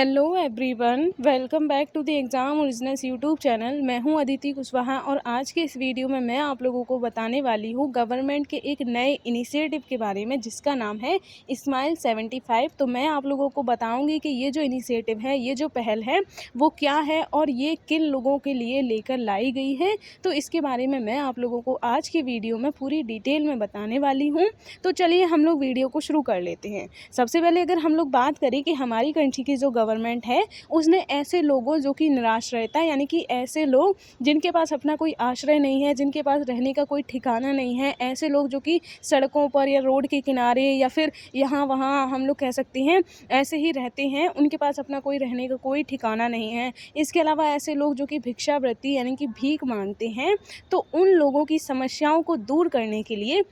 Hello everyone, welcome back to the exam originals YouTube channel. मैं हूं अदिति कुशवाहा और आज के इस वीडियो में मैं आप लोगों को बताने वाली हूं गवर्नमेंट के एक नए इनिशिएटिव के बारे में जिसका नाम है स्माइल 75। तो मैं आप लोगों को बताऊंगी कि ये जो इनिशिएटिव है, ये जो पहल है वो क्या है और ये किन लोगों के लिए लेकर लाई गई है। तो इसके बारे में मैं आप लोगों को आज की वीडियो में पूरी डिटेल में बताने वाली हूँ। तो चलिए हम लोग वीडियो को शुरू कर लेते हैं। सबसे पहले अगर हम लोग बात करें कि हमारी कंट्री की जो गवर्नमेंट है उसने ऐसे लोगों जो कि निराश्रयता यानी कि ऐसे लोग जिनके पास अपना कोई आश्रय नहीं है, जिनके पास रहने का कोई ठिकाना नहीं है, ऐसे लोग जो कि सड़कों पर या रोड के किनारे या फिर यहाँ वहाँ हम लोग कह सकते हैं ऐसे ही रहते हैं, उनके पास अपना कोई रहने का कोई ठिकाना नहीं है। इसके अलावा ऐसे लोग जो कि भिक्षावृत्ति यानी कि भीख मांगते हैं, तो उन लोगों की समस्याओं को दूर करने के लिए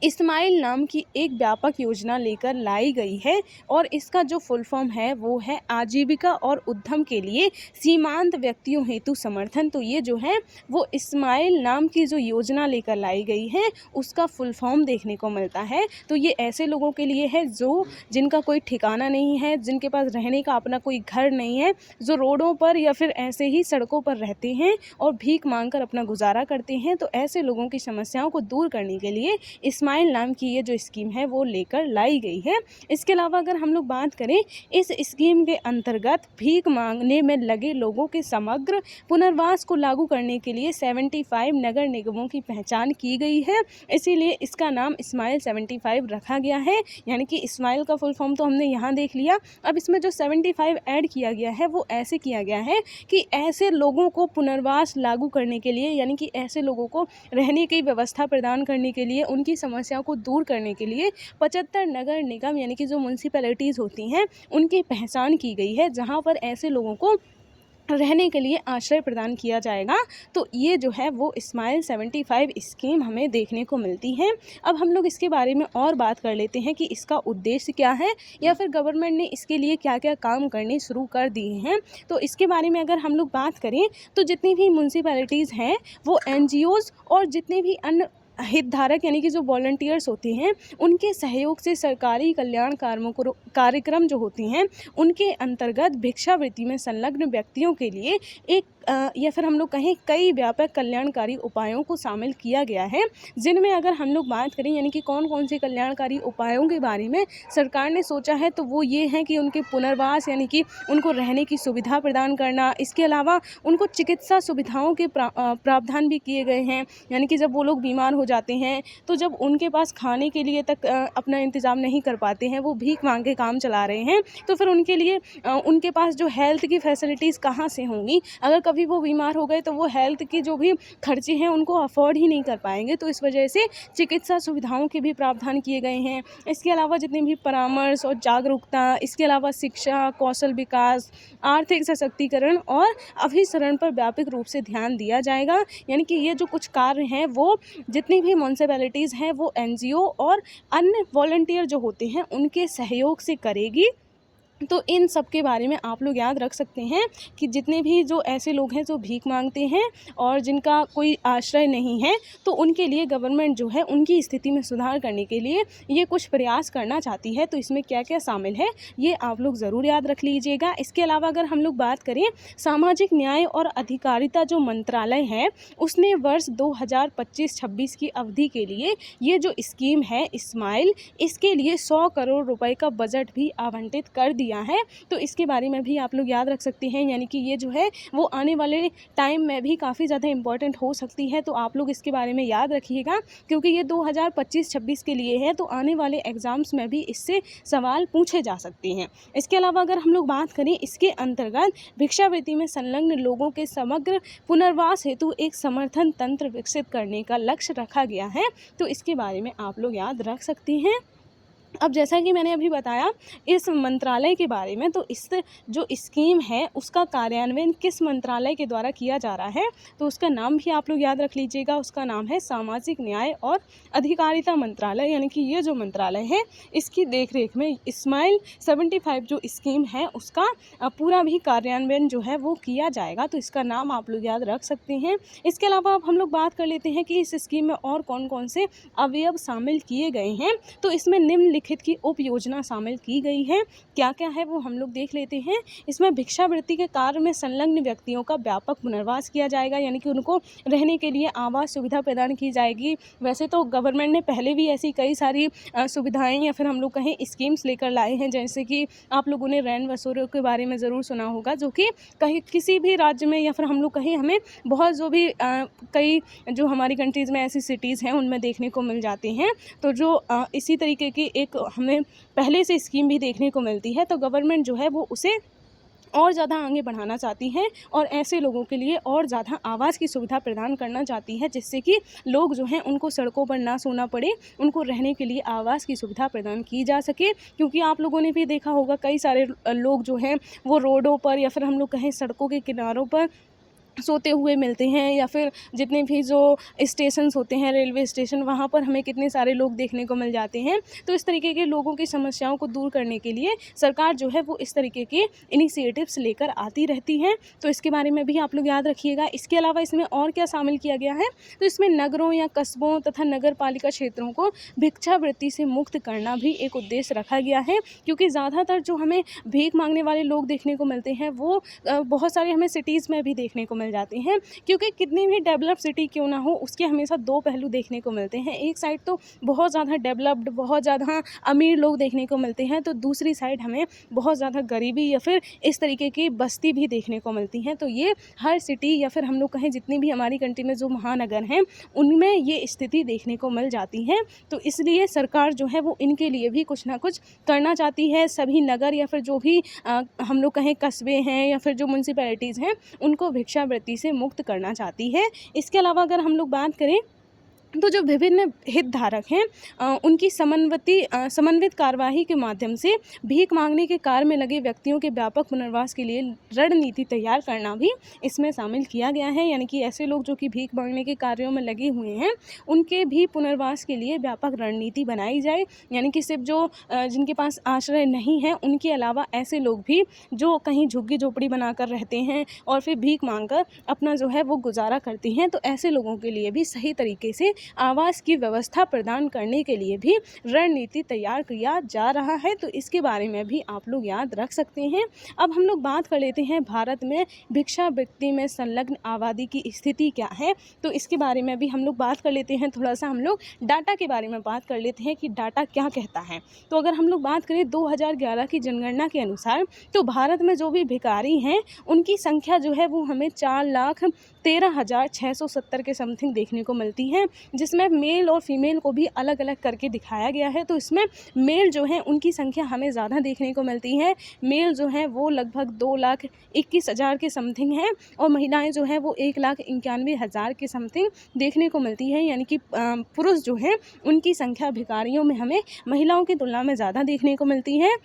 स्माइल नाम की एक व्यापक योजना लेकर लाई गई है और इसका जो फुल फॉर्म है वो है आजीविका और उद्यम के लिए सीमांत व्यक्तियों हेतु समर्थन। तो ये जो है वो स्माइल नाम की जो योजना लेकर लाई गई है उसका फुल फॉर्म देखने को मिलता है। तो ये ऐसे लोगों के लिए है जो जिनका कोई ठिकाना नहीं है, जिनके पास रहने का अपना कोई घर नहीं है, जो रोडों पर या फिर ऐसे ही सड़कों पर रहते हैं और भीख मांग कर अपना गुजारा करते हैं। तो ऐसे लोगों की समस्याओं को दूर करने के लिए स्माइल नाम की ये जो स्कीम है वो लेकर लाई गई है। इसके अलावा अगर हम लोग बात करें, इस स्कीम के अंतर्गत भीख मांगने में लगे लोगों के समग्र पुनर्वास को लागू करने के लिए 75 नगर निगमों की पहचान की गई है। इसीलिए इसका नाम स्माइल 75 रखा गया है। यानी कि स्माइल का फुल फॉर्म तो हमने यहाँ देख लिया। अब इसमें जो 75 ऐड किया गया है वो ऐसे किया गया है कि ऐसे लोगों को पुनर्वास लागू करने के लिए, यानी कि ऐसे लोगों को रहने की व्यवस्था प्रदान करने के लिए, उनकी समस्याओं को दूर करने के लिए 75 नगर निगम यानी कि जो म्यूनसिपैलिटीज़ होती हैं उनकी पहचान की गई है, जहां पर ऐसे लोगों को रहने के लिए आश्रय प्रदान किया जाएगा। तो ये जो है वो स्माइल 75 स्कीम हमें देखने को मिलती है। अब हम लोग इसके बारे में और बात कर लेते हैं कि इसका उद्देश्य क्या है या फिर गवर्नमेंट ने इसके लिए क्या क्या काम करने शुरू कर दिए हैं। तो इसके बारे में अगर हम लोग बात करें तो जितनी भी म्यूनसिपैलिटीज़ हैं वो NGOs और जितने भी अन्य हितधारक यानी कि जो वॉलंटियर्स होते हैं उनके सहयोग से सरकारी कल्याण कार्यक्रम जो होती हैं उनके अंतर्गत भिक्षावृत्ति में संलग्न व्यक्तियों के लिए एक या फिर हम लोग कहें कई व्यापक कल्याणकारी उपायों को शामिल किया गया है, जिनमें अगर हम लोग बात करें यानी कि कौन कौन से कल्याणकारी उपायों के बारे में सरकार ने सोचा है तो वो ये है कि उनके पुनर्वास यानी कि उनको रहने की सुविधा प्रदान करना। इसके अलावा उनको चिकित्सा सुविधाओं के प्रावधान भी किए गए हैं। यानी कि जब वो लोग बीमार हो जाते हैं तो जब उनके पास खाने के लिए तक अपना इंतज़ाम नहीं कर पाते हैं, वो भीख मांग के काम चला रहे हैं, तो फिर उनके लिए उनके पास जो हेल्थ की फैसिलिटीज़ कहाँ से होंगी। अगर कभी वो बीमार हो गए तो वो हेल्थ की जो भी खर्चे हैं उनको अफोर्ड ही नहीं कर पाएंगे। तो इस वजह से चिकित्सा सुविधाओं के भी प्रावधान किए गए हैं। इसके अलावा जितने भी परामर्श और जागरूकता, इसके अलावा शिक्षा, कौशल विकास, आर्थिक सशक्तिकरण और अभिसरण पर व्यापक रूप से ध्यान दिया जाएगा। यानी कि ये जो कुछ कार्य हैं वो जितनी भी म्यूनसिपैलिटीज़ हैं वो NGO और अन्य वॉलंटियर जो होते हैं उनके सहयोग से करेगी। तो इन सब के बारे में आप लोग याद रख सकते हैं कि जितने भी जो ऐसे लोग हैं जो भीख मांगते हैं और जिनका कोई आश्रय नहीं है, तो उनके लिए गवर्नमेंट जो है उनकी स्थिति में सुधार करने के लिए ये कुछ प्रयास करना चाहती है। तो इसमें क्या क्या शामिल है ये आप लोग ज़रूर याद रख लीजिएगा। इसके अलावा अगर हम लोग बात करें, सामाजिक न्याय और अधिकारिता जो मंत्रालय है उसने वर्ष 2025-26 की अवधि के लिए ये जो स्कीम है स्माइल, इसके लिए 100 करोड़ रुपए का बजट भी आवंटित कर दिया है। तो इसके बारे में भी आप लोग याद रख सकते हैं। यानी कि ये जो है वो आने वाले टाइम में भी काफ़ी ज़्यादा इम्पॉर्टेंट हो सकती है। तो आप लोग इसके बारे में याद रखिएगा क्योंकि ये 2025-26 के लिए है, तो आने वाले एग्ज़ाम्स में भी इससे सवाल पूछे जा सकते हैं। इसके अलावा अगर हम लोग बात करें, इसके अंतर्गत भिक्षावृत्ति में संलग्न लोगों के समग्र पुनर्वास हेतु एक समर्थन तंत्र विकसित करने का लक्ष्य रखा गया है। तो इसके बारे में आप लोग याद रख सकते हैं। अब जैसा कि मैंने अभी बताया इस मंत्रालय के बारे में, तो इस जो स्कीम है उसका कार्यान्वयन किस मंत्रालय के द्वारा किया जा रहा है, तो उसका नाम भी आप लोग याद रख लीजिएगा। उसका नाम है सामाजिक न्याय और अधिकारिता मंत्रालय। यानी कि ये जो मंत्रालय है इसकी देखरेख में स्माइल 75 जो स्कीम है उसका पूरा भी कार्यान्वयन जो है वो किया जाएगा। तो इसका नाम आप लोग याद रख सकते हैं। इसके अलावा अब हम लोग बात कर लेते हैं कि इस स्कीम में और कौन कौन से अवयव शामिल किए गए हैं। तो इसमें निम्न निम्नलिखित की उप योजना शामिल की गई है। क्या क्या है वो हम लोग देख लेते हैं। इसमें भिक्षावृत्ति के कार्य में संलग्न व्यक्तियों का व्यापक पुनर्वास किया जाएगा, यानी कि उनको रहने के लिए आवास सुविधा प्रदान की जाएगी। वैसे तो गवर्नमेंट ने पहले भी ऐसी कई सारी सुविधाएं या फिर हम लोग कहें स्कीम्स लेकर लाए हैं, जैसे कि आप लोगों ने रैन बसेरों के बारे में ज़रूर सुना होगा, जो कि कहीं किसी भी राज्य में या फिर हम लोग कहें हमें बहुत जो भी कई जो हमारी कंट्रीज़ में ऐसी सिटीज़ हैं उनमें देखने को मिल जाती हैं। तो जो इसी तरीके की एक हमें पहले से स्कीम भी देखने को मिलती है, तो गवर्नमेंट जो है वो उसे और ज़्यादा आगे बढ़ाना चाहती हैं और ऐसे लोगों के लिए और ज़्यादा आवास की सुविधा प्रदान करना चाहती है, जिससे कि लोग जो हैं उनको सड़कों पर ना सोना पड़े, उनको रहने के लिए आवास की सुविधा प्रदान की जा सके। क्योंकि आप लोगों ने भी देखा होगा कई सारे लोग जो हैं वो रोडों पर या फिर हम लोग कहें सड़कों के किनारों पर सोते हुए मिलते हैं, या फिर जितने भी जो स्टेशंस होते हैं, रेलवे स्टेशन, वहाँ पर हमें कितने सारे लोग देखने को मिल जाते हैं। तो इस तरीके के लोगों की समस्याओं को दूर करने के लिए सरकार जो है वो इस तरीके के इनिशिएटिव्स लेकर आती रहती हैं। तो इसके बारे में भी आप लोग याद रखिएगा। इसके अलावा इसमें और क्या शामिल किया गया है, तो इसमें नगरों या कस्बों तथा नगर पालिका क्षेत्रों को भिक्षावृत्ति से मुक्त करना भी एक उद्देश्य रखा गया है। क्योंकि ज़्यादातर जो हमें भीख मांगने वाले लोग देखने को मिलते हैं वो बहुत सारे हमें सिटीज़ में भी देखने को जाती हैं। क्योंकि कितनी भी डेवलप सिटी क्यों ना हो, उसके हमेशा दो पहलू देखने को मिलते हैं। एक साइड तो बहुत ज़्यादा डेवलप्ड, बहुत ज़्यादा अमीर लोग देखने को मिलते हैं, तो दूसरी साइड हमें बहुत ज़्यादा गरीबी या फिर इस तरीके की बस्ती भी देखने को मिलती हैं। तो ये हर सिटी या फिर हम लोग कहें जितनी भी हमारी कंट्री में जो महानगर हैं उनमें ये स्थिति देखने को मिल जाती है। तो इसलिए सरकार जो है वो इनके लिए भी कुछ ना कुछ करना चाहती है। सभी नगर या फिर जो भी हम लोग कहें कस्बे हैं या फिर जो म्यूनसिपैलिटीज़ हैं उनको भिक्षावृत्ति से मुक्त करना चाहती है। इसके अलावा अगर हम लोग बात करें तो जो विभिन्न हितधारक हैं उनकी समन्वित कार्यवाही के माध्यम से भीख मांगने के कार्य में लगे व्यक्तियों के व्यापक पुनर्वास के लिए रणनीति तैयार करना भी इसमें शामिल किया गया है। यानी कि ऐसे लोग जो कि भीख मांगने के कार्यों में लगे हुए हैं उनके भी पुनर्वास के लिए व्यापक रणनीति बनाई जाए। यानी कि सिर्फ जो जिनके पास आश्रय नहीं है उनके अलावा ऐसे लोग भी जो कहीं झुग्गी झोपड़ी बनाकर रहते हैं और फिर भीख मांगकर अपना जो है वो गुजारा करती हैं, तो ऐसे लोगों के लिए भी सही तरीके से आवास की व्यवस्था प्रदान करने के लिए भी रणनीति तैयार किया जा रहा है। तो इसके बारे में भी आप लोग याद रख सकते हैं। अब हम लोग बात कर लेते हैं भारत में भिक्षावृत्ति में संलग्न आबादी की स्थिति क्या है। तो इसके बारे में भी हम लोग बात कर लेते हैं। थोड़ा सा हम लोग डाटा के बारे में बात कर लेते हैं कि डाटा क्या कहता है। तो अगर हम लोग बात करें 2011 की जनगणना के अनुसार तो भारत में जो भी भिखारी हैं उनकी संख्या जो है वो हमें 4,13,670 के समथिंग देखने को मिलती है, जिसमें मेल और फीमेल को भी अलग अलग करके दिखाया गया है। तो इसमें मेल जो है उनकी संख्या हमें ज़्यादा देखने को मिलती है। मेल जो है वो लगभग 2,21,000 के समथिंग है और महिलाएं जो है वो 1,91,000 के समथिंग देखने को मिलती है। यानी कि पुरुष जो हैं उनकी संख्या भिखारियों में हमें महिलाओं की तुलना में ज़्यादा देखने को मिलती है।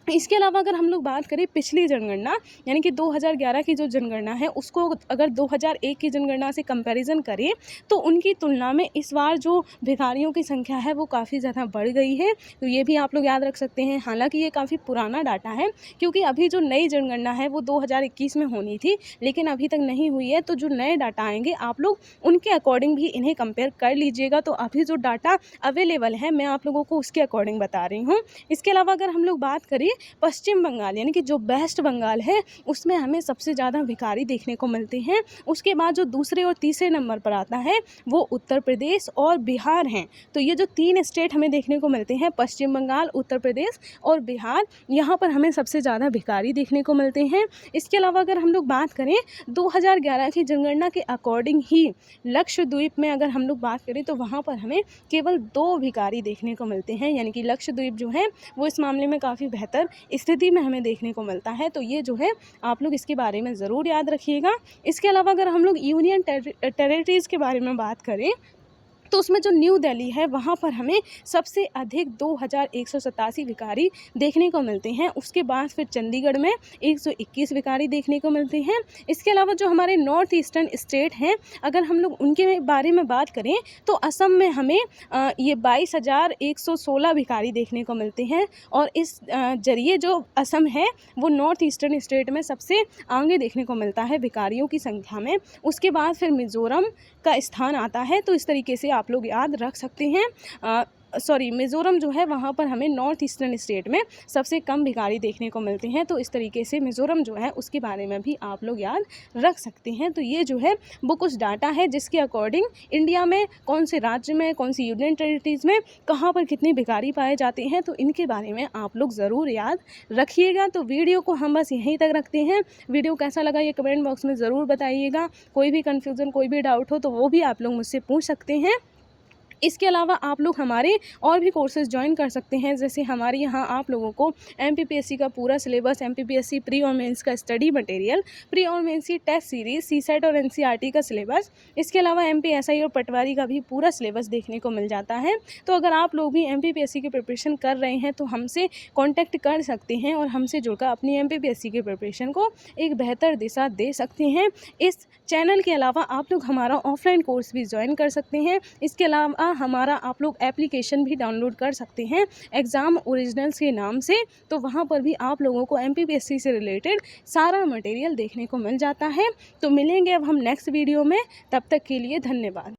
इसके अलावा अगर हम लोग बात करें पिछली जनगणना यानी कि 2011 की जो जनगणना है उसको अगर 2001 की जनगणना से कंपैरिजन करें तो उनकी तुलना में इस बार जो भिखारियों की संख्या है वो काफ़ी ज़्यादा बढ़ गई है। तो ये भी आप लोग याद रख सकते हैं। हालांकि ये काफ़ी पुराना डाटा है क्योंकि अभी जो नई जनगणना है वो 2021 में होनी थी लेकिन अभी तक नहीं हुई है। तो जो नए डाटा आएंगे आप लोग उनके अकॉर्डिंग भी इन्हें कंपेयर कर लीजिएगा। तो अभी जो डाटा अवेलेबल है मैं आप लोगों को उसके अकॉर्डिंग बता रही हूँ। इसके अलावा अगर हम लोग बात करें पश्चिम बंगाल यानी कि जो वेस्ट बंगाल है उसमें हमें सबसे ज़्यादा भिखारी देखने को मिलते हैं। उसके बाद जो दूसरे और तीसरे नंबर पर आता है वो उत्तर प्रदेश और बिहार हैं। तो ये जो 3 स्टेट हमें देखने को मिलते हैं पश्चिम बंगाल, उत्तर प्रदेश और बिहार, यहाँ पर हमें सबसे ज़्यादा भिखारी देखने को मिलते हैं। इसके अलावा अगर हम लोग बात करें 2011 की जनगणना के अकॉर्डिंग ही लक्षद्वीप में अगर हम लोग बात करें तो वहाँ पर हमें केवल 2 भिखारी देखने को मिलते हैं। यानी कि लक्षद्वीप जो है वो इस मामले में काफ़ी बेहतर स्थिति में हमें देखने को मिलता है। तो ये जो है आप लोग इसके बारे में ज़रूर याद रखिएगा। इसके अलावा अगर हम लोग यूनियन टेरिटरीज़ के बारे में बात करें तो उसमें जो न्यू दिल्ली है वहाँ पर हमें सबसे अधिक 2,187 भिखारी देखने को मिलते हैं। उसके बाद फिर चंडीगढ़ में 121 भिखारी देखने को मिलते हैं। इसके अलावा जो हमारे नॉर्थ ईस्टर्न स्टेट हैं अगर हम लोग उनके बारे में बात करें तो असम में हमें ये 22,116 भिखारी देखने को मिलते हैं और इस जरिए जो असम है वो नॉर्थ ईस्टर्न स्टेट में सबसे आगे देखने को मिलता है भिखारियों की संख्या में। उसके बाद फिर मिज़ोरम का स्थान आता है। तो इस तरीके से आप लोग याद रख सकते हैं। मिज़ोरम जो है वहाँ पर हमें नॉर्थ ईस्टर्न स्टेट में सबसे कम भिखारी देखने को मिलते हैं। तो इस तरीके से मिज़ोरम जो है उसके बारे में भी आप लोग याद रख सकते हैं। तो ये जो है वो कुछ डाटा है जिसके अकॉर्डिंग इंडिया में कौन से राज्य में, कौन सी यूनियन टेरिटरीज़ में कहाँ पर कितने भिखारी पाए जाते हैं, तो इनके बारे में आप लोग ज़रूर याद रखिएगा। तो वीडियो को हम बस यहीं तक रखते हैं। वीडियो कैसा लगा ये कमेंट बॉक्स में ज़रूर बताइएगा। कोई भी कन्फ्यूज़न, कोई भी डाउट हो तो वो भी आप लोग मुझसे पूछ सकते हैं। इसके अलावा आप लोग हमारे और भी कोर्सेज़ ज्वाइन कर सकते हैं। जैसे हमारे यहाँ आप लोगों को MPPSC का पूरा सिलेबस, MPPSC प्री और मेंस का स्टडी मटेरियल, प्री और मेंस की टेस्ट सीरीज़, CSET और NCERT का सिलेबस, इसके अलावा MPSI और पटवारी का भी पूरा सिलेबस देखने को मिल जाता है। तो अगर आप लोग भी MPPSC की प्रिपरेशन कर रहे हैं तो हमसे कॉन्टैक्ट कर सकते हैं और हमसे जुड़कर अपनी MPPSC की प्रिपरेशन को एक बेहतर दिशा दे सकते हैं। इस चैनल के अलावा आप लोग हमारा ऑफलाइन कोर्स भी ज्वाइन कर सकते हैं। इसके अलावा हमारा आप लोग एप्लीकेशन भी डाउनलोड कर सकते हैं एग्ज़ाम ओरिजिनल्स के नाम से। तो वहाँ पर भी आप लोगों को MPPSC से रिलेटेड सारा मटेरियल देखने को मिल जाता है। तो मिलेंगे अब हम नेक्स्ट वीडियो में, तब तक के लिए धन्यवाद।